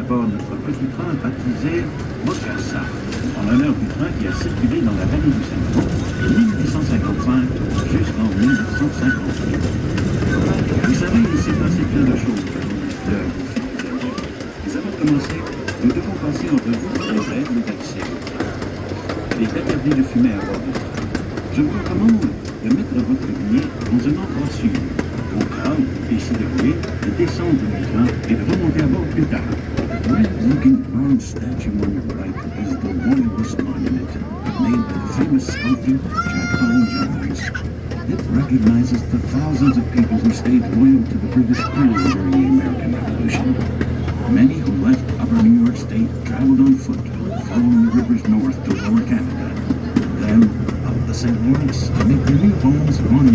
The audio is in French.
bord notre petit train baptisé Bocassa, en l'honneur du train qui a circulé dans la vallée du Saint-Laurent de 1855 jusqu'en 1958. Vous savez, il s'est passé plein de choses dans le fleuve au fil des années. Mais avant de commencer, nous devons passer en revue les règles d'accès au train. Il est interdit de fumer à bord du train. Je vous recommande de mettre votre billet dans un endroit sûr, au cas où vous décideriez de descendre du train et de remonter à bord plus tard. The red-looking bronze statue on your right is the Loyalist Monument, made by the famous sculptor Jones. It recognizes the thousands of people who stayed loyal to the British Crown during the American Revolution. Many who left upper New York State traveled on foot, following the rivers north to lower Canada. Then, up the St. Lawrence to make their new homes on